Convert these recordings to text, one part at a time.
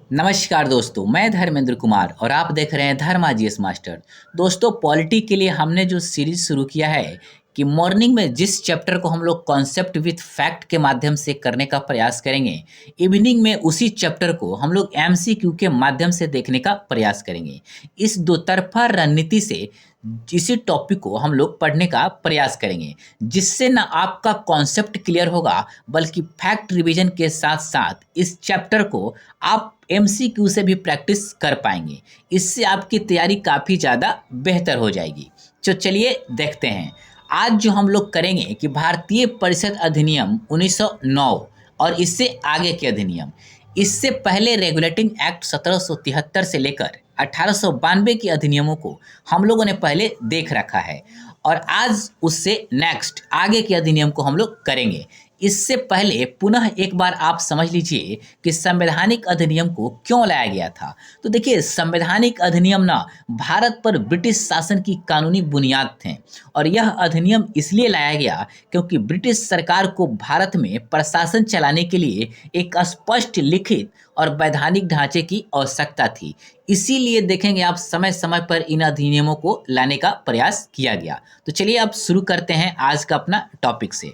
नमस्कार दोस्तों, मैं धर्मेंद्र कुमार और आप देख रहे हैं धर्मा जीएस मास्टर। दोस्तों, पॉलिटी के लिए हमने जो सीरीज शुरू किया है कि मॉर्निंग में जिस चैप्टर को हम लोग कॉन्सेप्ट विथ फैक्ट के माध्यम से करने का प्रयास करेंगे, इवनिंग में उसी चैप्टर को हम लोग एमसीक्यू के माध्यम से देखने का प्रयास करेंगे। इस दो तरफा रणनीति से इसी टॉपिक को हम लोग पढ़ने का प्रयास करेंगे, जिससे ना आपका कॉन्सेप्ट क्लियर होगा बल्कि फैक्ट रिवीजन के साथ साथ इस चैप्टर को आप एमसीक्यू से भी प्रैक्टिस कर पाएंगे। इससे आपकी तैयारी काफ़ी ज़्यादा बेहतर हो जाएगी। तो चलिए देखते हैं। आज जो हम लोग करेंगे कि भारतीय परिषद अधिनियम 1909 और इससे आगे के अधिनियम, इससे पहले रेगुलेटिंग एक्ट 1773 से लेकर 1892 के अधिनियमों को हम लोगों ने पहले देख रखा है और आज उससे नेक्स्ट आगे के अधिनियम को हम लोग करेंगे। इससे पहले पुनः एक बार आप समझ लीजिए कि संवैधानिक अधिनियम को क्यों लाया गया था। तो देखिए, संवैधानिक अधिनियम ना भारत पर ब्रिटिश शासन की कानूनी बुनियाद थे और यह अधिनियम इसलिए लाया गया क्योंकि ब्रिटिश सरकार को भारत में प्रशासन चलाने के लिए एक स्पष्ट लिखित और वैधानिक ढांचे की आवश्यकता थी। इसीलिए देखेंगे आप समय समय पर इन अधिनियमों को लाने का प्रयास किया गया। तो चलिए अब शुरू करते हैं आज का अपना टॉपिक से।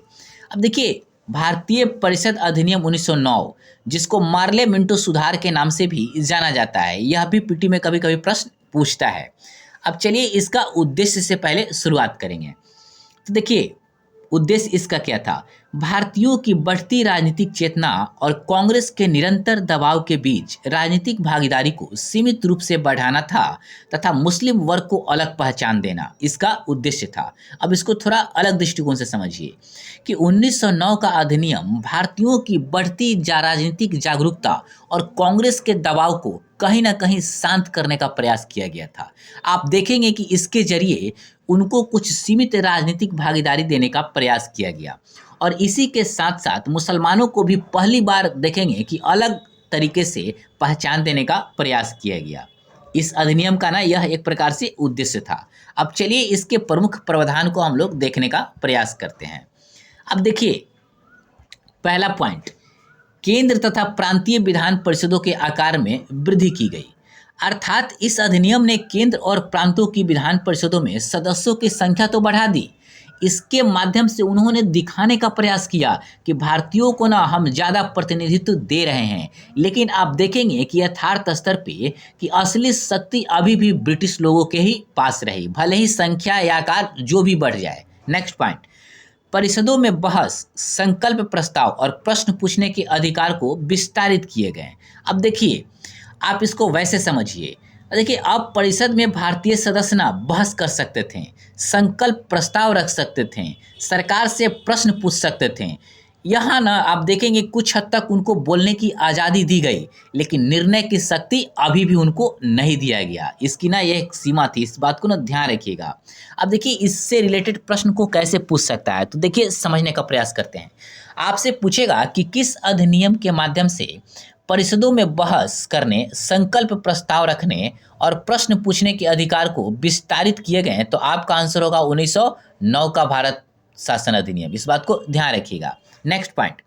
अब देखिए, भारतीय परिषद अधिनियम 1909, जिसको मार्ले मिंटो सुधार के नाम से भी जाना जाता है, यह भी पीटी में कभी कभी प्रश्न पूछता है। अब चलिए इसका उद्देश्य से पहले शुरुआत करेंगे। तो देखिए, उद्देश्य इसका क्या था। भारतीयों की बढ़ती राजनीतिक चेतना और कांग्रेस के निरंतर दबाव के बीच राजनीतिक भागीदारी को सीमित रूप से बढ़ाना था तथा मुस्लिम वर्ग को अलग पहचान देना इसका उद्देश्य था। अब इसको थोड़ा अलग दृष्टिकोण से समझिए कि 1909 का अधिनियम भारतीयों की बढ़ती राजनीतिक जागरूकता और कांग्रेस के दबाव को कहीं ना कहीं शांत करने का प्रयास किया गया था। आप देखेंगे कि इसके जरिए उनको कुछ सीमित राजनीतिक भागीदारी देने का प्रयास किया गया और इसी के साथ साथ मुसलमानों को भी पहली बार देखेंगे कि अलग तरीके से पहचान देने का प्रयास किया गया। इस अधिनियम का ना यह एक प्रकार से उद्देश्य था। अब चलिए इसके प्रमुख प्रावधान को हम लोग देखने का प्रयास करते हैं। अब देखिए, पहला पॉइंट, केंद्र तथा प्रांतीय विधान परिषदों के आकार में वृद्धि की गई। अर्थात इस अधिनियम ने केंद्र और प्रांतों की विधान परिषदों में सदस्यों की संख्या तो बढ़ा दी, इसके माध्यम से उन्होंने दिखाने का प्रयास किया कि भारतीयों को ना हम ज़्यादा प्रतिनिधित्व दे रहे हैं। लेकिन आप देखेंगे कि यथार्थ स्तर पे कि असली शक्ति अभी भी ब्रिटिश लोगों के ही पास रही, भले ही संख्या या आकार जो भी बढ़ जाए। नेक्स्ट पॉइंट, परिषदों में बहस, संकल्प प्रस्ताव और प्रश्न पूछने के अधिकार को विस्तारित किए गए। अब देखिए, आप इसको वैसे समझिए। देखिए, अब परिषद में भारतीय सदस्य ना बहस कर सकते थे, संकल्प प्रस्ताव रख सकते थे, सरकार से प्रश्न पूछ सकते थे। यहाँ ना आप देखेंगे कुछ हद तक उनको बोलने की आज़ादी दी गई, लेकिन निर्णय की शक्ति अभी भी उनको नहीं दिया गया। इसकी ना यह एक सीमा थी, इस बात को ना ध्यान रखिएगा। अब देखिए, इससे रिलेटेड प्रश्न को कैसे पूछ सकता है, तो देखिए समझने का प्रयास करते हैं। आपसे पूछेगा कि किस अधिनियम के माध्यम से परिषदों में बहस करने, संकल्प प्रस्ताव रखने और प्रश्न पूछने के अधिकार को विस्तारित किए गए, तो आपका आंसर होगा 1909 का भारत शासन अधिनियम। इस बात को ध्यान रखिएगा। नेक्स्ट पॉइंट,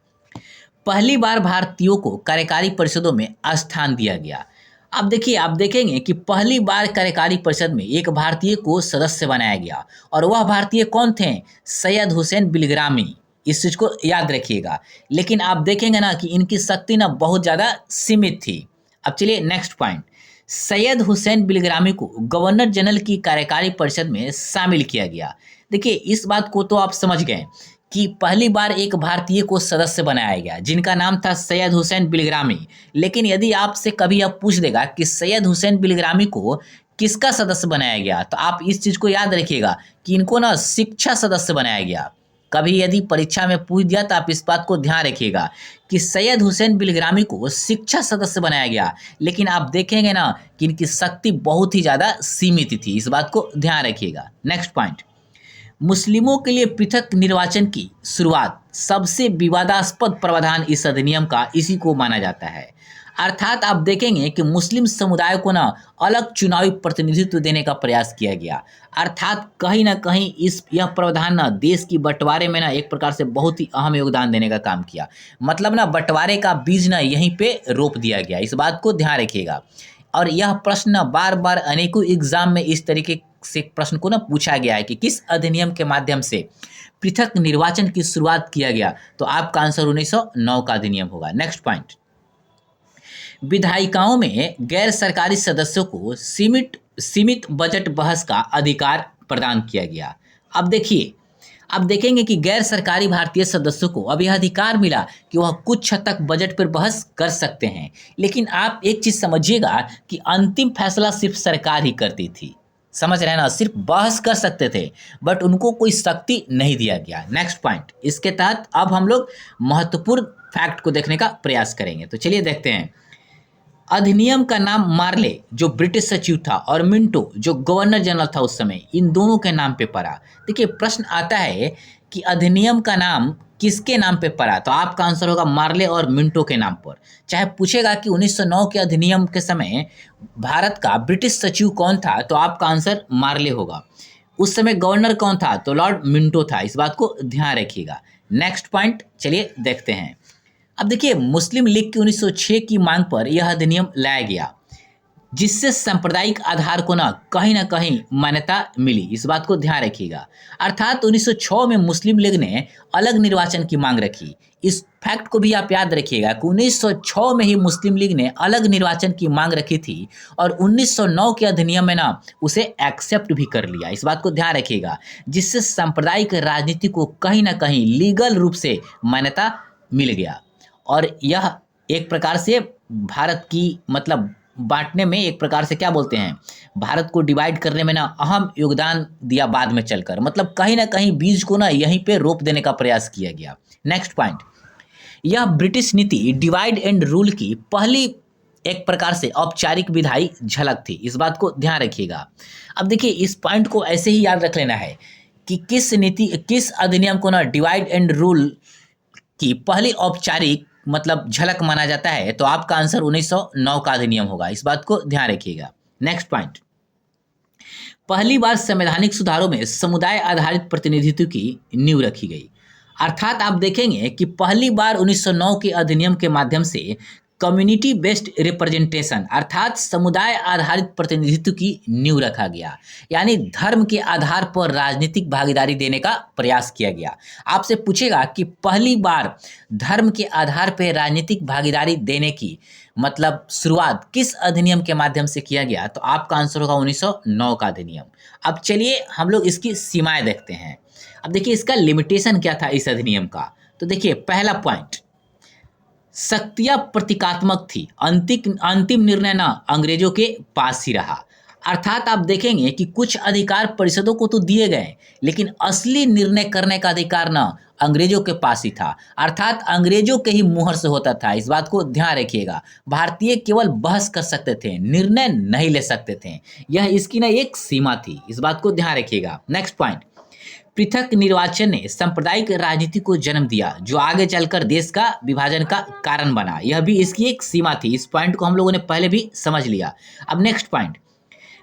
पहली बार भारतीयों को कार्यकारी परिषदों में स्थान दिया गया। अब देखिए, आप देखेंगे कि पहली बार कार्यकारी परिषद में एक भारतीय को सदस्य बनाया गया और वह भारतीय कौन थे? सैयद हुसैन बिलग्रामी। इस चीज़ को याद रखिएगा। लेकिन आप देखेंगे ना कि इनकी शक्ति ना बहुत ज़्यादा सीमित थी। अब चलिए नेक्स्ट पॉइंट, सैयद हुसैन बिलग्रामी को गवर्नर जनरल की कार्यकारी परिषद में शामिल किया गया। देखिए, इस बात को तो आप समझ गए कि पहली बार एक भारतीय को सदस्य बनाया गया जिनका नाम था सैयद हुसैन बिलग्रामी। लेकिन यदि आपसे कभी आप पूछ देगा कि सैयद हुसैन बिलग्रामी को किसका सदस्य बनाया गया, तो आप इस चीज़ को याद रखिएगा कि इनको ना शिक्षा सदस्य बनाया गया। कभी यदि परीक्षा में पूछ दिया तो आप इस बात को ध्यान रखिएगा कि सैयद हुसैन बिलग्रामी को शिक्षा सदस्य बनाया गया। लेकिन आप देखेंगे ना कि इनकी शक्ति बहुत ही ज़्यादा सीमित थी। इस बात को ध्यान रखिएगा। नेक्स्ट पॉइंट, मुस्लिमों के लिए पृथक निर्वाचन की शुरुआत, सबसे विवादास्पद प्रावधान इस अधिनियम का इसी को माना जाता है। अर्थात आप देखेंगे कि मुस्लिम समुदाय को ना अलग चुनावी प्रतिनिधित्व देने का प्रयास किया गया। अर्थात कहीं ना कहीं इस यह प्रावधान ना देश की बंटवारे में ना एक प्रकार से बहुत ही अहम योगदान देने का काम किया। मतलब ना बंटवारे का बीज ना यहीं पे रोप दिया गया, इस बात को ध्यान रखिएगा। और यह प्रश्न ना बार बार अनेकों एग्जाम में इस तरीके से प्रश्न को ना पूछा गया है कि किस अधिनियम के माध्यम से पृथक निर्वाचन की शुरुआत किया गया, तो आपका आंसर 1909 का अधिनियम होगा। नेक्स्ट पॉइंट, विधायिकाओं में गैर सरकारी सदस्यों को सीमित सीमित बजट बहस का अधिकार प्रदान किया गया। अब देखिए, अब देखेंगे कि गैर सरकारी भारतीय सदस्यों को अब यह अधिकार मिला कि वह कुछ हद तक बजट पर बहस कर सकते हैं। लेकिन आप एक चीज समझिएगा कि अंतिम फैसला सिर्फ सरकार ही करती थी। समझ रहे हैं ना, सिर्फ बहस कर सकते थे बट उनको कोई शक्ति नहीं दिया गया। नेक्स्ट पॉइंट, इसके तहत अब हम लोग महत्वपूर्ण फैक्ट को देखने का प्रयास करेंगे। तो चलिए देखते हैं। अधिनियम का नाम मार्ले जो ब्रिटिश सचिव था और मिंटो जो गवर्नर जनरल था उस समय, इन दोनों के नाम पे पड़ा। देखिए प्रश्न आता है कि अधिनियम का नाम किसके नाम पे पड़ा, तो आपका आंसर होगा मार्ले और मिंटो के नाम पर। चाहे पूछेगा कि 1909 के अधिनियम के समय भारत का ब्रिटिश सचिव कौन था, तो आपका आंसर मार्ले होगा। उस समय गवर्नर कौन था, तो लॉर्ड मिंटो था, इस बात को ध्यान रखिएगा। नेक्स्ट पॉइंट चलिए देखते हैं। अब देखिए, मुस्लिम लीग की 1906 की मांग पर यह अधिनियम लाया गया जिससे सांप्रदायिक आधार को ना कहीं मान्यता मिली, इस बात को ध्यान रखिएगा। अर्थात 1906 में मुस्लिम लीग ने अलग निर्वाचन की मांग रखी। इस फैक्ट को भी आप याद रखिएगा कि 1906 में ही मुस्लिम लीग ने अलग निर्वाचन की मांग रखी थी और 1909 के अधिनियम में ना उसे एक्सेप्ट भी कर लिया, इस बात को ध्यान रखिएगा, जिससे सांप्रदायिक राजनीति को कहीं ना कहीं लीगल रूप से मान्यता मिल गया। और यह एक प्रकार से भारत की मतलब बांटने में एक प्रकार से क्या बोलते हैं, भारत को डिवाइड करने में ना अहम योगदान दिया बाद में चलकर। मतलब कहीं ना कहीं बीज को ना यहीं पे रोप देने का प्रयास किया गया। नेक्स्ट पॉइंट, यह ब्रिटिश नीति डिवाइड एंड रूल की पहली एक प्रकार से औपचारिक विधायी झलक थी, इस बात को ध्यान रखिएगा। अब देखिए, इस पॉइंट को ऐसे ही याद रख लेना है कि किस अधिनियम को ना डिवाइड एंड रूल की पहली औपचारिक मतलब झलक माना जाता है, तो आपका आंसर 1909 का अधिनियम होगा, इस बात को ध्यान रखिएगा। नेक्स्ट पॉइंट, पहली बार संवैधानिक सुधारों में समुदाय आधारित प्रतिनिधित्व की नींव रखी गई। अर्थात आप देखेंगे कि पहली बार 1909 के अधिनियम के माध्यम से कम्युनिटी बेस्ड रिप्रेजेंटेशन अर्थात समुदाय आधारित प्रतिनिधित्व की नींव रखा गया, यानी धर्म के आधार पर राजनीतिक भागीदारी देने का प्रयास किया गया। आपसे पूछेगा कि पहली बार धर्म के आधार पर राजनीतिक भागीदारी देने की मतलब शुरुआत किस अधिनियम के माध्यम से किया गया, तो आपका आंसर होगा 1909 का अधिनियम। अब चलिए हम लोग इसकी सीमाएं देखते हैं। अब देखिए इसका लिमिटेशन क्या था इस अधिनियम का, तो देखिए पहला पॉइंट, शक्तियां प्रतीकात्मक थी, अंतिम निर्णय ना अंग्रेजों के पास ही रहा। अर्थात आप देखेंगे कि कुछ अधिकार परिषदों को तो दिए गए लेकिन असली निर्णय करने का अधिकार ना अंग्रेजों के पास ही था। अर्थात अंग्रेजों के ही मुहर से होता था, इस बात को ध्यान रखिएगा। भारतीय केवल बहस कर सकते थे, निर्णय नहीं ले सकते थे, यह इसकी ना एक सीमा थी, इस बात को ध्यान रखिएगा। नेक्स्ट पॉइंट, पृथक निर्वाचन ने सांप्रदायिक राजनीति को जन्म दिया जो आगे चलकर देश का विभाजन का कारण बना, यह भी इसकी एक सीमा थी। इस पॉइंट को हम लोगों ने पहले भी समझ लिया। अब नेक्स्ट पॉइंट,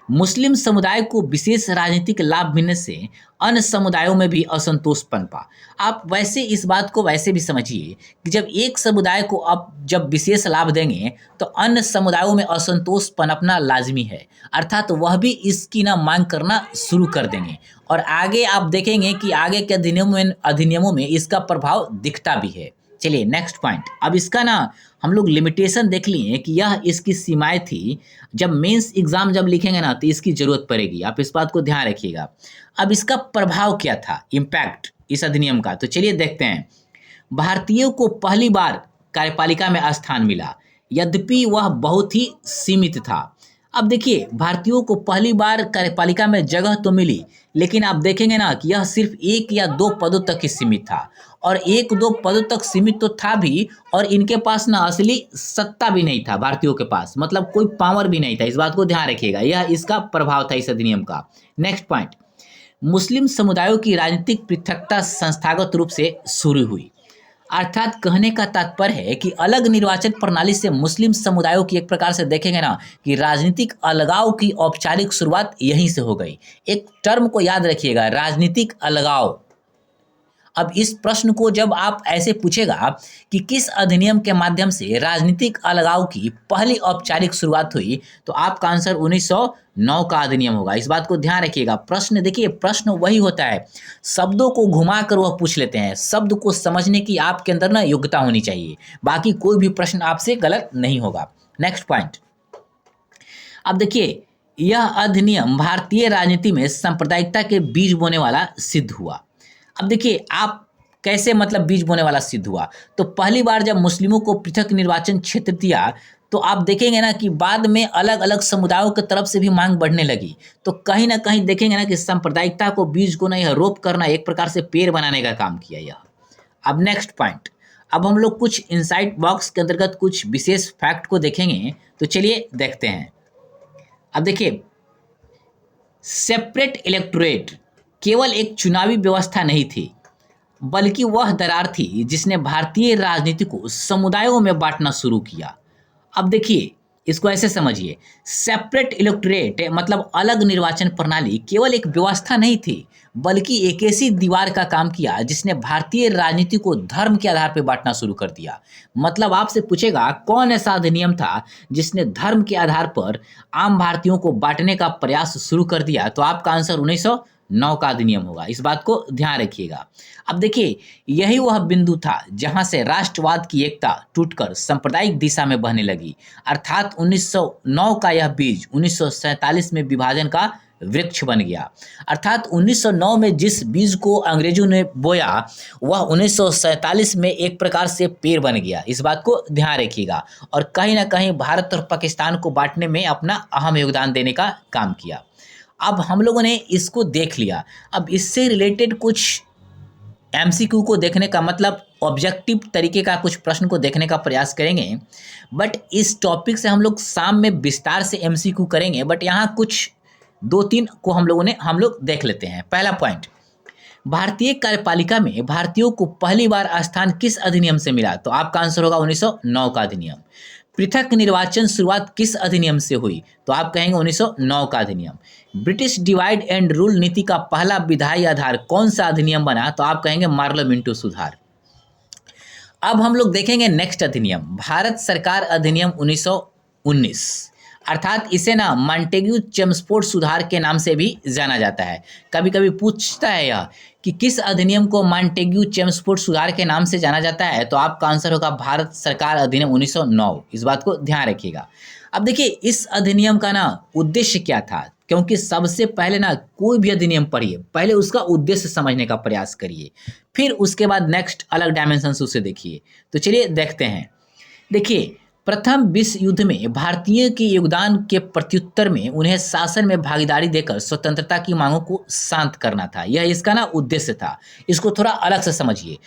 मुस्लिम समुदाय को विशेष राजनीतिक लाभ मिलने से अन्य समुदायों में भी असंतोष पनपा। आप वैसे इस बात को वैसे भी समझिए कि जब एक समुदाय को आप जब विशेष लाभ देंगे तो अन्य समुदायों में असंतोष पनपना लाजमी है, अर्थात वह भी इसकी ना मांग करना शुरू कर देंगे। और आगे आप देखेंगे कि आगे के अधिनियमों में इसका प्रभाव दिखता भी है। चलिए नेक्स्ट पॉइंट, अब इसका ना हम लोग लिमिटेशन देख लिए कि यह इसकी सीमाएं थी। जब मेंस एग्जाम जब लिखेंगे ना तो इसकी जरूरत पड़ेगी, आप इस बात को ध्यान रखिएगा। अब इसका प्रभाव क्या था, इम्पैक्ट इस अधिनियम का, तो चलिए देखते हैं। भारतीयों को पहली बार कार्यपालिका में स्थान मिला, यद्यपि वह बहुत ही सीमित था। अब देखिए, भारतीयों को पहली बार कार्यपालिका में जगह तो मिली लेकिन आप देखेंगे ना कि यह सिर्फ 1 या 2 पदों तक ही सीमित था, और 1-2 पदों तक सीमित तो था भी, और इनके पास ना असली सत्ता भी नहीं था भारतीयों के पास, मतलब कोई पावर भी नहीं था, इस बात को ध्यान रखिएगा। यह इसका प्रभाव था इस अधिनियम का। नेक्स्ट पॉइंट, मुस्लिम समुदायों की राजनीतिक पृथकता संस्थागत रूप से शुरू हुई। अर्थात कहने का तात्पर्य है कि अलग निर्वाचन प्रणाली से मुस्लिम समुदायों की एक प्रकार से देखेंगे ना कि राजनीतिक अलगाव की औपचारिक शुरुआत यहीं से हो गई। एक टर्म को याद रखिएगा, राजनीतिक अलगाव। अब इस प्रश्न को जब आप ऐसे पूछेगा कि किस अधिनियम के माध्यम से राजनीतिक अलगाव की पहली औपचारिक शुरुआत हुई, तो आपका आंसर 1909 का अधिनियम होगा। इस बात को ध्यान रखिएगा। प्रश्न देखिए, प्रश्न वही होता है, शब्दों को घुमाकर वह पूछ लेते हैं। शब्द को समझने की आपके अंदर ना योग्यता होनी चाहिए, बाकी कोई भी प्रश्न आपसे गलत नहीं होगा। नेक्स्ट पॉइंट, अब देखिए, यह अधिनियम भारतीय राजनीति में सांप्रदायिकता के बीज बोने वाला सिद्ध हुआ। अब देखिए, आप कैसे मतलब बीज बोने वाला सिद्ध हुआ, तो पहली बार जब मुस्लिमों को पृथक निर्वाचन क्षेत्र दिया, तो आप देखेंगे ना कि बाद में अलग अलग समुदायों की तरफ से भी मांग बढ़ने लगी। तो कहीं ना कहीं देखेंगे ना कि सांप्रदायिकता को बीज को ना यह रोप करना एक प्रकार से पेड़ बनाने का काम किया यह। अब नेक्स्ट पॉइंट, अब हम लोग कुछ इनसाइट बॉक्स के अंतर्गत कुछ विशेष फैक्ट को देखेंगे, तो चलिए देखते हैं। अब देखिए, सेपरेट इलेक्टोरेट केवल एक चुनावी व्यवस्था नहीं थी, बल्कि वह दरार थी जिसने भारतीय राजनीति को समुदायों में बांटना शुरू किया। अब देखिए, इसको ऐसे समझिए, सेपरेट इलेक्टोरेट मतलब अलग निर्वाचन प्रणाली केवल एक व्यवस्था नहीं थी, बल्कि एक ऐसी दीवार का काम किया जिसने भारतीय राजनीति को धर्म के आधार पर बांटना शुरू कर दिया। मतलब आपसे पूछेगा कौन ऐसा अधिनियम था जिसने धर्म के आधार पर आम भारतीयों को बांटने का प्रयास शुरू कर दिया, तो आपका आंसर 1909 का अधिनियम होगा। इस बात को ध्यान रखिएगा। अब देखिए, यही वह बिंदु था जहां से राष्ट्रवाद की एकता टूटकर सांप्रदायिक दिशा में बहने लगी। अर्थात 1909 का यह बीज 1947 में विभाजन का वृक्ष बन गया। अर्थात 1909 में जिस बीज को अंग्रेजों ने बोया, वह 1947 में एक प्रकार से पेड़ बन गया। इस बात को ध्यान रखिएगा। और कहीं ना कहीं भारत और पाकिस्तान को बांटने में अपना अहम योगदान देने का काम किया। अब हम लोगों ने इसको देख लिया। अब इससे रिलेटेड कुछ एमसीक्यू को देखने का मतलब ऑब्जेक्टिव तरीके का कुछ प्रश्न को देखने का प्रयास करेंगे, बट इस टॉपिक से हम लोग शाम में विस्तार से एमसीक्यू करेंगे। बट यहाँ कुछ 2-3 को हम लोग देख लेते हैं। पहला पॉइंट, भारतीय कार्यपालिका में भारतीयों को पहली बार स्थान किस अधिनियम से मिला, तो आपका आंसर होगा 1909 का अधिनियम। पृथक निर्वाचन शुरुआत किस अधिनियम से हुई, तो आप कहेंगे 1909 का अधिनियम। ब्रिटिश डिवाइड एंड रूल नीति का पहला विधायी आधार कौन सा अधिनियम बना, तो आप कहेंगे मार्लो मिंटो सुधार। अब हम लोग देखेंगे नेक्स्ट अधिनियम, भारत सरकार अधिनियम 1919। अर्थात इसे ना मॉन्टेग्यू चेम्सफोर्ड सुधार के नाम से भी जाना जाता है। कभी कभी पूछता है यह कि किस अधिनियम को मॉन्टेग्यू चेम्सफोर्ड सुधार के नाम से जाना जाता है, तो आपका आंसर होगा भारत सरकार अधिनियम 1909। इस बात को ध्यान रखिएगा। अब देखिए, इस अधिनियम का ना उद्देश्य क्या था, क्योंकि सबसे पहले ना कोई भी अधिनियम पढ़िए, पहले उसका उद्देश्य समझने का प्रयास करिए, फिर उसके बाद नेक्स्ट अलग डायमेंशन उसे देखिए। तो चलिए देखते हैं। देखिए, प्रथम विश्व युद्ध में भारतीय के योगदान के प्रत्युत्तर में उन्हें शासन में भागीदारी देकर स्वतंत्रता की मांगों को शांत करना था। यह इसका ना उद्देश्य था। इसको थोड़ा अलग से समझिए।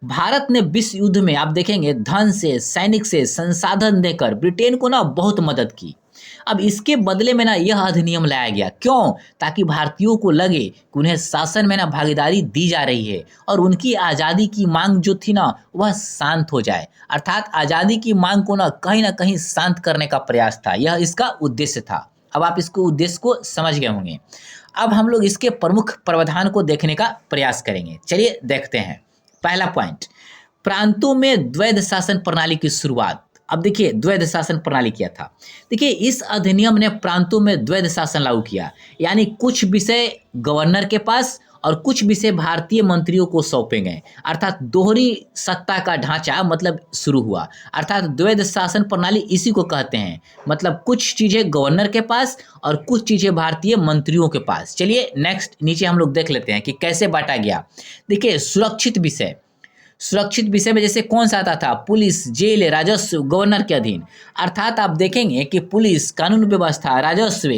भारत ने विश्व युद्ध में आप देखेंगे धन से, सैनिक से, संसाधन देकर ब्रिटेन को ना बहुत मदद की। अब इसके बदले में ना यह अधिनियम लाया गया। क्यों? ताकि भारतीयों को लगे कि उन्हें शासन में ना भागीदारी दी जा रही है और उनकी आज़ादी की मांग जो थी ना वह शांत हो जाए। अर्थात आज़ादी की मांग को ना कहीं शांत करने का प्रयास था। यह इसका उद्देश्य था। अब आप इसको उद्देश्य को समझ गए होंगे। अब हम लोग इसके प्रमुख प्रावधान को देखने का प्रयास करेंगे। चलिए देखते हैं। पहला पॉइंट, प्रांतों में द्वैध शासन प्रणाली की शुरुआत। अब देखिए, द्वैध शासन प्रणाली क्या था। देखिए, इस अधिनियम ने प्रांतों में द्वैध शासन लागू किया, यानी कुछ विषय गवर्नर के पास और कुछ विषय भारतीय मंत्रियों को सौंपे गए। अर्थात दोहरी सत्ता का ढांचा मतलब शुरू हुआ। अर्थात द्वैध शासन प्रणाली इसी को कहते हैं। मतलब कुछ चीज़ें गवर्नर के पास और कुछ चीज़ें भारतीय मंत्रियों के पास। चलिए नेक्स्ट नीचे हम लोग देख लेते हैं कि कैसे बांटा गया। देखिए, सुरक्षित विषय में जैसे कौन सा आता था, पुलिस, जेल, राजस्व गवर्नर के अधीन। अर्थात आप देखेंगे कि पुलिस, कानून व्यवस्था, राजस्व,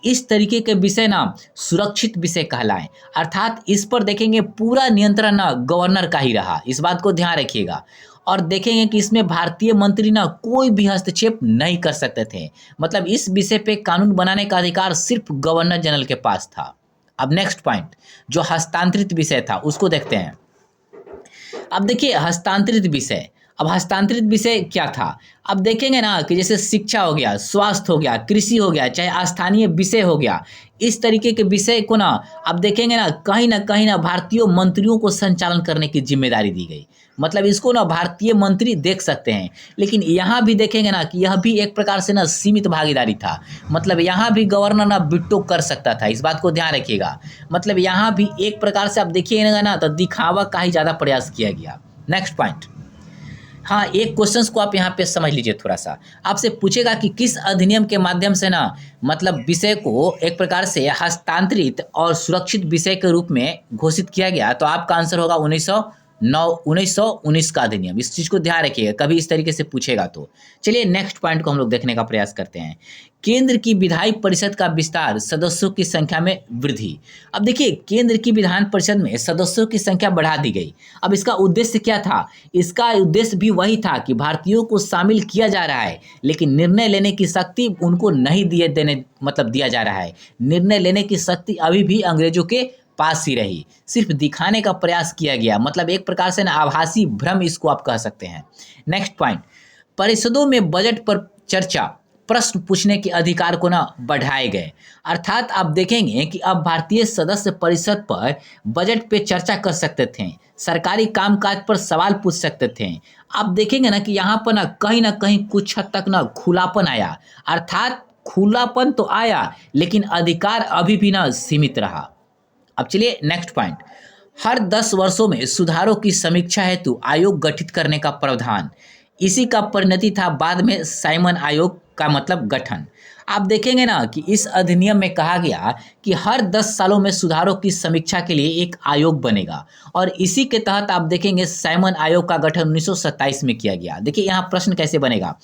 इस तरीके के विषय ना सुरक्षित विषय कहलाएं। अर्थात इस पर देखेंगे पूरा नियंत्रण ना गवर्नर का ही रहा। इस बात को ध्यान रखिएगा। और देखेंगे कि इसमें भारतीय मंत्री ना कोई भी हस्तक्षेप नहीं कर सकते थे। मतलब इस विषय पे कानून बनाने का अधिकार सिर्फ गवर्नर जनरल के पास था। अब नेक्स्ट पॉइंट, जो हस्तांतरित विषय था उसको देखते हैं। अब देखिए हस्तांतरित विषय, अब हस्तांतरित विषय क्या था? अब देखेंगे ना कि जैसे शिक्षा हो गया, स्वास्थ्य हो गया, कृषि हो गया, चाहे स्थानीय विषय हो गया, इस तरीके के विषय को ना अब देखेंगे ना कहीं ना भारतीय मंत्रियों को संचालन करने की जिम्मेदारी दी गई। मतलब इसको ना भारतीय मंत्री देख सकते हैं, लेकिन यहाँ भी देखेंगे ना कि यह भी एक प्रकार से ना सीमित भागीदारी था। मतलब यहाँ भी गवर्नर ना विटो कर सकता था, इस बात को ध्यान रखिएगा। मतलब यहाँ भी एक प्रकार से आप देखिएगा ना तो दिखावा का ही ज़्यादा प्रयास किया गया। नेक्स्ट पॉइंट, हाँ एक क्वेश्चंस को आप यहाँ पे समझ लीजिए थोड़ा सा। आपसे पूछेगा कि किस अधिनियम के माध्यम से ना मतलब विषय को एक प्रकार से हस्तांतरित और सुरक्षित विषय के रूप में घोषित किया गया, तो आपका आंसर होगा 1919 का अधिनियम। इस चीज को ध्यान रखिएगा, कभी इस तरीके से पूछेगा तो। चलिए नेक्स्ट पॉइंट को हम लोग देखने का प्रयास करते हैं। केंद्र की विधायी परिषद का विस्तार, सदस्यों की संख्या में वृद्धि। अब देखिए केंद्र की विधान परिषद में सदस्यों की संख्या बढ़ा दी गई। अब इसका उद्देश्य क्या था? इसका उद्देश्य भी वही था कि भारतीयों को शामिल किया जा रहा है, लेकिन निर्णय लेने की शक्ति उनको नहीं दिया जा रहा है। निर्णय लेने की शक्ति अभी भी अंग्रेजों के पास ही रही, सिर्फ दिखाने का प्रयास किया गया। मतलब एक प्रकार से ना आभासी भ्रम इसको आप कह सकते हैं। नेक्स्ट पॉइंट, परिषदों में बजट पर चर्चा, प्रश्न पूछने के अधिकार को ना बढ़ाए गए। अर्थात आप देखेंगे कि अब भारतीय सदस्य परिषद पर बजट पे चर्चा कर सकते थे, सरकारी कामकाज पर सवाल पूछ सकते थे। आप देखेंगे ना कि यहाँ पर ना कहीं कुछ हद तक ना खुलापन आया। अर्थात खुलापन तो आया, लेकिन अधिकार अभी भी ना सीमित रहा। अब चलिए नेक्स्ट पॉइंट, हर 10 वर्षों में सुधारों की समीक्षा हेतु आयोग गठित करने का प्रावधान। इसी का परिणति था बाद में साइमन आयोग का मतलब गठन। आप देखेंगे ना कि इस अधिनियम में कहा गया कि हर 10 सालों में सुधारों की समीक्षा के लिए एक आयोग बनेगा, और इसी के तहत आप देखेंगे साइमन आयोग का गठन 1927 में किया गया। देखिए यहाँ प्रश्न कैसे बनेगा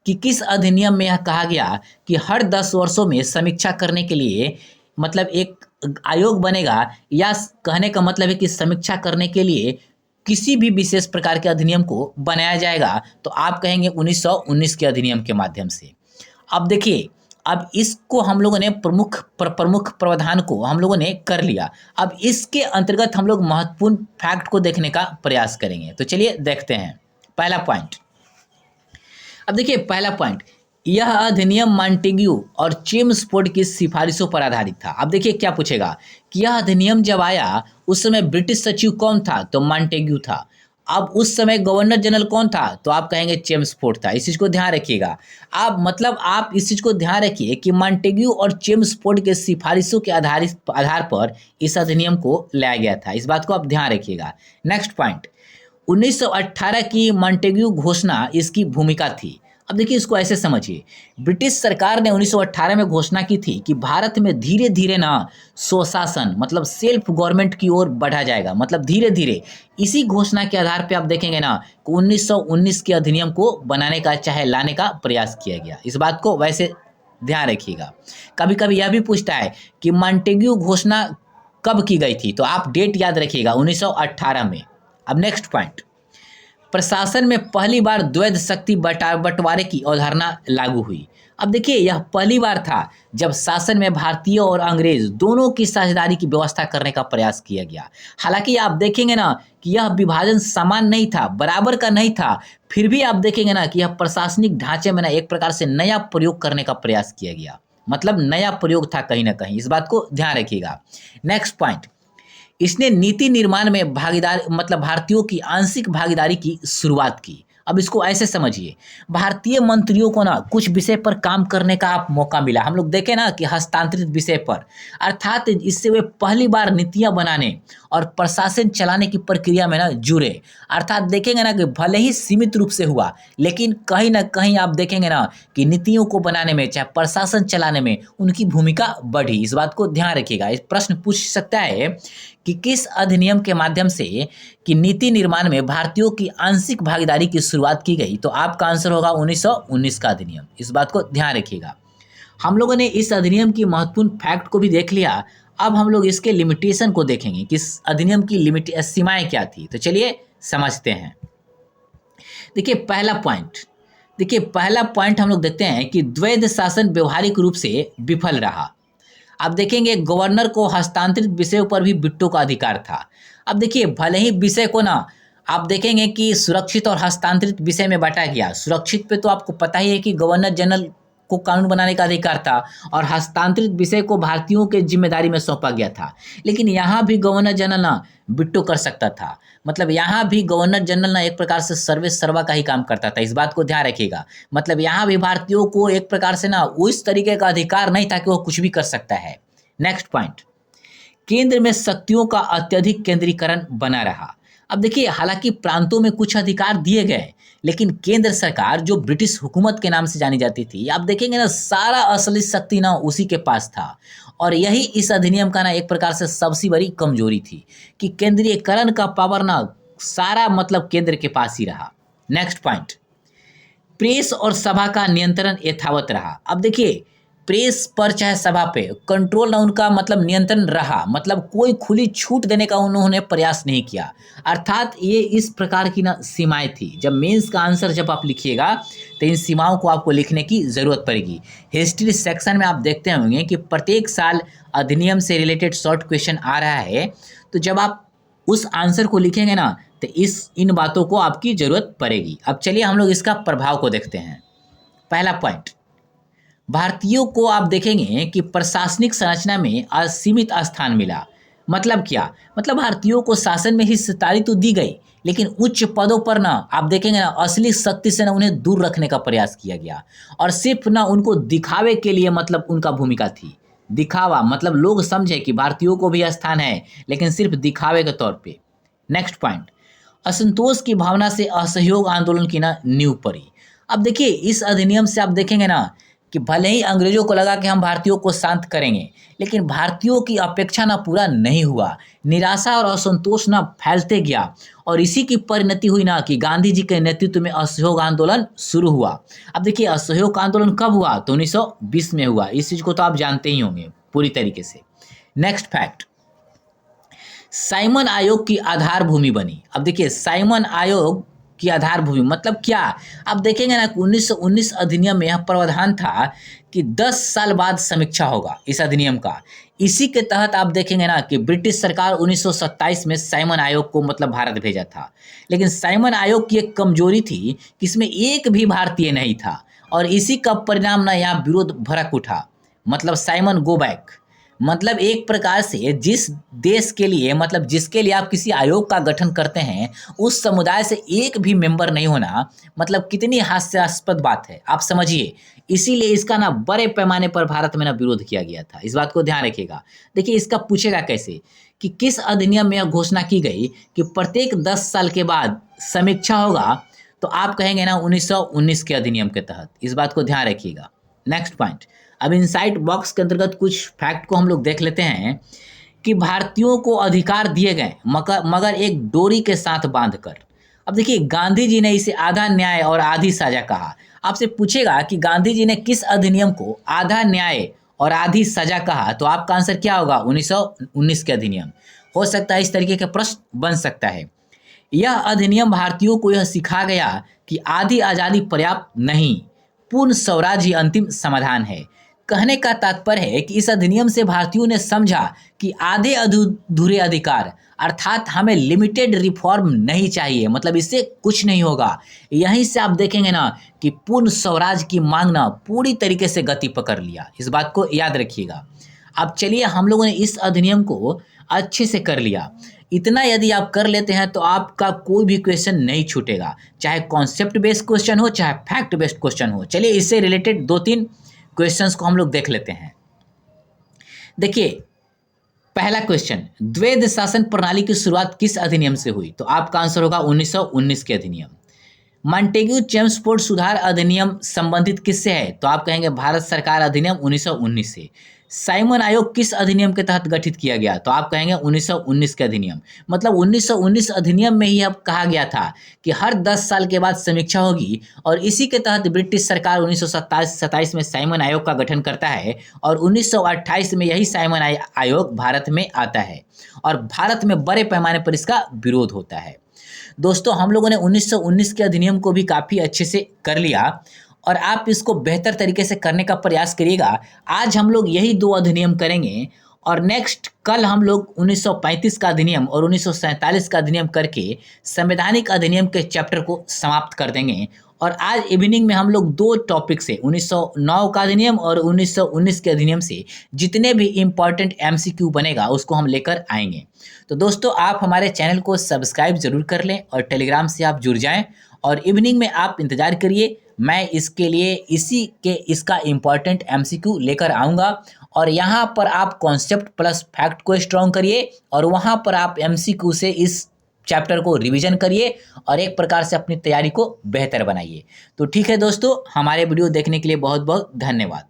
कि किस अधिनियम में यह कहा गया कि हर 10 वर्षों में समीक्षा करने के लिए मतलब एक आयोग बनेगा, या कहने का मतलब है कि समीक्षा करने के लिए किसी भी विशेष प्रकार के अधिनियम को बनाया जाएगा, तो आप कहेंगे 1919 के अधिनियम के माध्यम से। अब देखिए, अब इसको हम लोगों ने प्रमुख प्रावधान को हम लोगों ने कर लिया। अब इसके अंतर्गत हम लोग महत्वपूर्ण फैक्ट को देखने का प्रयास करेंगे। तो चलिए देखते हैं पहला पॉइंट। अब देखिए पहला पॉइंट, यह अधिनियम मॉन्टेग्यू और चेम्सफोर्ड की सिफारिशों पर आधारित था। अब देखिए क्या पूछेगा कि यह अधिनियम जब आया उस समय ब्रिटिश सचिव कौन था? तो मॉन्टेग्यू था। अब उस समय गवर्नर जनरल कौन था? तो आप कहेंगे चेम्सफोर्ड था। इस चीज को ध्यान रखिएगा। आप इस चीज को ध्यान रखिए कि मॉन्टेग्यू और चेम्सफोर्ड के सिफारिशों के आधार पर इस अधिनियम को लाया गया था। इस बात को आप ध्यान रखिएगा। नेक्स्ट पॉइंट, 1918 की मॉन्टेग्यू घोषणा इसकी भूमिका थी। अब देखिए इसको ऐसे समझिए, ब्रिटिश सरकार ने 1918 में घोषणा की थी कि भारत में धीरे धीरे ना स्वशासन मतलब सेल्फ गवर्नमेंट की ओर बढ़ा जाएगा। मतलब धीरे धीरे इसी घोषणा के आधार पे आप देखेंगे ना कि 1919 के अधिनियम को बनाने का चाहे लाने का प्रयास किया गया। इस बात को वैसे ध्यान रखिएगा। कभी कभी यह भी पूछता है कि मॉन्टेग्यू घोषणा कब की गई थी, तो आप डेट याद रखिएगा 1918 में। अब नेक्स्ट पॉइंट, प्रशासन में पहली बार द्वैध शक्ति बंटवारे की अवधारणा लागू हुई। अब देखिए यह पहली बार था जब शासन में भारतीय और अंग्रेज दोनों की साझेदारी की व्यवस्था करने का प्रयास किया गया। हालांकि आप देखेंगे ना कि यह विभाजन समान नहीं था, बराबर का नहीं था, फिर भी आप देखेंगे ना कि यह प्रशासनिक ढांचे में ना एक प्रकार से नया प्रयोग करने का प्रयास किया गया। मतलब नया प्रयोग था कहीं ना कहीं, इस बात को ध्यान रखिएगा। नेक्स्ट पॉइंट, इसने नीति निर्माण में भारतीयों की आंशिक भागीदारी की शुरुआत की। अब इसको ऐसे समझिए, भारतीय मंत्रियों को ना कुछ विषय पर काम करने का आप मौका मिला। हम लोग देखें ना कि हस्तांतरित विषय पर, अर्थात इससे वे पहली बार नीतियां बनाने और प्रशासन चलाने की प्रक्रिया में ना जुड़े। अर्थात देखेंगे ना कि भले ही सीमित रूप से हुआ, लेकिन कहीं ना कहीं आप देखेंगे ना कि नीतियों को बनाने में चाहे प्रशासन चलाने में उनकी भूमिका बढ़ी। इस बात को ध्यान रखिएगा। इस प्रश्न पूछ सकता है कि किस अधिनियम के माध्यम से कि नीति निर्माण में भारतीयों की आंशिक भागीदारी की शुरुआत की गई, तो आपका आंसर होगा 1919 का अधिनियम। इस बात को ध्यान रखिएगा। हम लोगों ने इस अधिनियम की महत्वपूर्ण फैक्ट को भी देख लिया। अब हम लोग इसके लिमिटेशन को देखेंगे कि इस अधिनियम की सीमाएं क्या थी। तो चलिए समझते हैं। देखिए पहला पॉइंट हम लोग देखते हैं कि द्वैध शासन व्यवहारिक रूप से विफल रहा। अब देखेंगे गवर्नर को हस्तांतरित विषयों पर भी विटो का अधिकार था। अब देखिए भले ही विषय को ना आप देखेंगे कि सुरक्षित और हस्तांतरित विषय में बांटा गया। सुरक्षित पे तो आपको पता ही है कि गवर्नर जनरल को कानून बनाने का अधिकार था और हस्तांतरित विषय को भारतीयों के जिम्मेदारी में सौंपा गया था। लेकिन यहाँ भी गवर्नर जनरल ना बिट्टो कर सकता था, मतलब यहाँ भी गवर्नर जनरल ना एक प्रकार से सर्वे सर्वा का ही काम करता था। इस बात को ध्यान रखिएगा। मतलब यहाँ भी भारतीयों को एक प्रकार से ना उस तरीके का अधिकार नहीं था कि वो कुछ भी कर सकता है। नेक्स्ट पॉइंट, केंद्र में शक्तियों का अत्यधिक केंद्रीकरण बना रहा। अब देखिए, हालांकि प्रांतों में कुछ अधिकार दिए गए, लेकिन केंद्र सरकार जो ब्रिटिश हुकूमत के नाम से जानी जाती थी, आप देखेंगे ना सारा असली शक्ति ना उसी के पास था। और यही इस अधिनियम का ना एक प्रकार से सबसे बड़ी कमजोरी थी कि केंद्रीयकरण का पावर ना सारा मतलब केंद्र के पास ही रहा। नेक्स्ट पॉइंट, प्रेस और सभा का नियंत्रण यथावत रहा। अब देखिए, प्रेस पर चाहे सभा पे कंट्रोल ना उनका मतलब नियंत्रण रहा, मतलब कोई खुली छूट देने का उन्होंने प्रयास नहीं किया। अर्थात ये इस प्रकार की ना सीमाएं थी। जब मेंस का आंसर जब आप लिखिएगा तो इन सीमाओं को आपको लिखने की ज़रूरत पड़ेगी। हिस्ट्री सेक्शन में आप देखते होंगे कि प्रत्येक साल अधिनियम से रिलेटेड शॉर्ट क्वेश्चन आ रहा है, तो जब आप उस आंसर को लिखेंगे ना तो इन बातों को आपकी ज़रूरत पड़ेगी। अब चलिए हम लोग इसका प्रभाव को देखते हैं। पहला पॉइंट, भारतीयों को आप देखेंगे कि प्रशासनिक संरचना में असीमित स्थान मिला। मतलब क्या? मतलब भारतीयों को शासन में हिस्सेदारी तो दी गई, लेकिन उच्च पदों पर ना आप देखेंगे ना असली शक्ति से ना उन्हें दूर रखने का प्रयास किया गया और सिर्फ ना उनको दिखावे के लिए मतलब उनका भूमिका थी। दिखावा मतलब लोग समझे कि भारतीयों को भी स्थान है, लेकिन सिर्फ दिखावे के तौर पे। नेक्स्ट पॉइंट, असंतोष की भावना से असहयोग आंदोलन की ना नींव पड़ी। अब देखिए, इस अधिनियम से आप देखेंगे ना कि भले ही अंग्रेजों को लगा कि हम भारतीयों को शांत करेंगे, लेकिन भारतीयों की अपेक्षा ना पूरा नहीं हुआ। निराशा और असंतोष ना फैलते गया और इसी की परिणति हुई ना कि गांधी जी के नेतृत्व में असहयोग आंदोलन शुरू हुआ। अब देखिए, असहयोग आंदोलन कब हुआ? तो 1920 में हुआ। इस चीज को तो आप जानते ही होंगे पूरी तरीके से। नेक्स्ट फैक्ट, साइमन आयोग की आधार भूमि बनी। अब देखिए, साइमन आयोग की आधार भूमि मतलब क्या? आप देखेंगे ना कि 1919 अधिनियम में यह प्रावधान था कि 10 साल बाद समीक्षा होगा इस अधिनियम का। इसी के तहत आप देखेंगे ना कि ब्रिटिश सरकार 1927 में साइमन आयोग को मतलब भारत भेजा था। लेकिन साइमन आयोग की एक कमजोरी थी कि इसमें एक भी भारतीय नहीं था और इसी का परिणाम ना यहाँ विरोध भड़क उठा। मतलब साइमन गो बैक, मतलब एक प्रकार से जिस देश के लिए मतलब जिसके लिए आप किसी आयोग का गठन करते हैं, उस समुदाय से एक भी मेंबर नहीं होना, मतलब कितनी हास्यास्पद बात है, आप समझिए। इसीलिए इसका ना बड़े पैमाने पर भारत में ना विरोध किया गया था। इस बात को ध्यान रखिएगा। देखिए, इसका पूछेगा कैसे कि किस अधिनियम में यह घोषणा की गई कि प्रत्येक 10 साल के बाद समीक्षा होगा, तो आप कहेंगे ना 1919 के अधिनियम के तहत। इस बात को ध्यान रखिएगा। नेक्स्ट पॉइंट, अब इनसाइट बॉक्स के अंतर्गत कुछ फैक्ट को हम लोग देख लेते हैं कि भारतीयों को अधिकार दिए गए मगर एक डोरी के साथ बांधकर। अब देखिए, गांधी जी ने इसे आधा न्याय और आधी सजा कहा। आपसे पूछेगा कि गांधी जी ने किस अधिनियम को आधा न्याय और आधी सजा कहा, तो आपका आंसर क्या होगा? 1919 के अधिनियम। हो सकता है इस तरीके का प्रश्न बन सकता है। यह अधिनियम भारतीयों को यह सिखा गया कि आधी आज़ादी पर्याप्त नहीं, पूर्ण स्वराज ही अंतिम समाधान है। कहने का तात्पर्य है कि इस अधिनियम से भारतीयों ने समझा कि आधे अधूरे अधिकार अर्थात हमें लिमिटेड रिफॉर्म नहीं चाहिए, मतलब इससे कुछ नहीं होगा। यहीं से आप देखेंगे ना कि पूर्ण स्वराज की मांग ना पूरी तरीके से गति पकड़ लिया। इस बात को याद रखिएगा। अब चलिए, हम लोगों ने इस अधिनियम को अच्छे से कर लिया। इतना यदि आप कर लेते हैं तो आपका कोई भी क्वेश्चन नहीं छूटेगा, चाहे कॉन्सेप्ट बेस्ड क्वेश्चन हो चाहे फैक्ट बेस्ड क्वेश्चन हो। चलिए, इससे रिलेटेड 2-3 क्वेश्चंस को हम लोग देख लेते हैं। देखिए, पहला क्वेश्चन, द्वैध शासन प्रणाली की शुरुआत किस अधिनियम से हुई? तो आपका आंसर होगा 1919 के अधिनियम। मॉन्टेग्यू चेम्सफोर्ड सुधार अधिनियम संबंधित किससे है? तो आप कहेंगे भारत सरकार अधिनियम 1919 से। साइमन आयोग किस अधिनियम के तहत गठित किया गया? तो आप कहेंगे 1919 के अधिनियम। मतलब 1919 अधिनियम में ही अब कहा गया था कि हर 10 साल के बाद समीक्षा होगी और इसी के तहत ब्रिटिश सरकार 1927 में साइमन आयोग का गठन करता है और 1928 में यही साइमन आयोग भारत में आता है और भारत में बड़े पैमाने पर इसका विरोध होता है। दोस्तों, हम लोगों ने 1919 के अधिनियम को भी काफ़ी अच्छे से कर लिया और आप इसको बेहतर तरीके से करने का प्रयास करिएगा। आज हम लोग यही 2 अधिनियम करेंगे और नेक्स्ट कल हम लोग 1935 का अधिनियम और 1947 का अधिनियम करके संवैधानिक अधिनियम के चैप्टर को समाप्त कर देंगे। और आज इवनिंग में हम लोग दो टॉपिक से 1909 का अधिनियम और 1919 के अधिनियम से जितने भी इम्पॉर्टेंट एमसीक्यू बनेगा उसको हम लेकर आएंगे। तो दोस्तों आप हमारे चैनल को सब्सक्राइब जरूर कर लें और टेलीग्राम से आप जुड़ जाएं और इवनिंग में आप इंतजार करिए, मैं इसके लिए इसका इम्पॉर्टेंट एमसीक्यू लेकर आऊँगा और यहाँ पर आप कॉन्सेप्ट प्लस फैक्ट को स्ट्रॉन्ग करिए और वहाँ पर आप एमसीक्यू से इस चैप्टर को रिवीजन करिए और एक प्रकार से अपनी तैयारी को बेहतर बनाइए। तो ठीक है दोस्तों, हमारे वीडियो देखने के लिए बहुत बहुत धन्यवाद।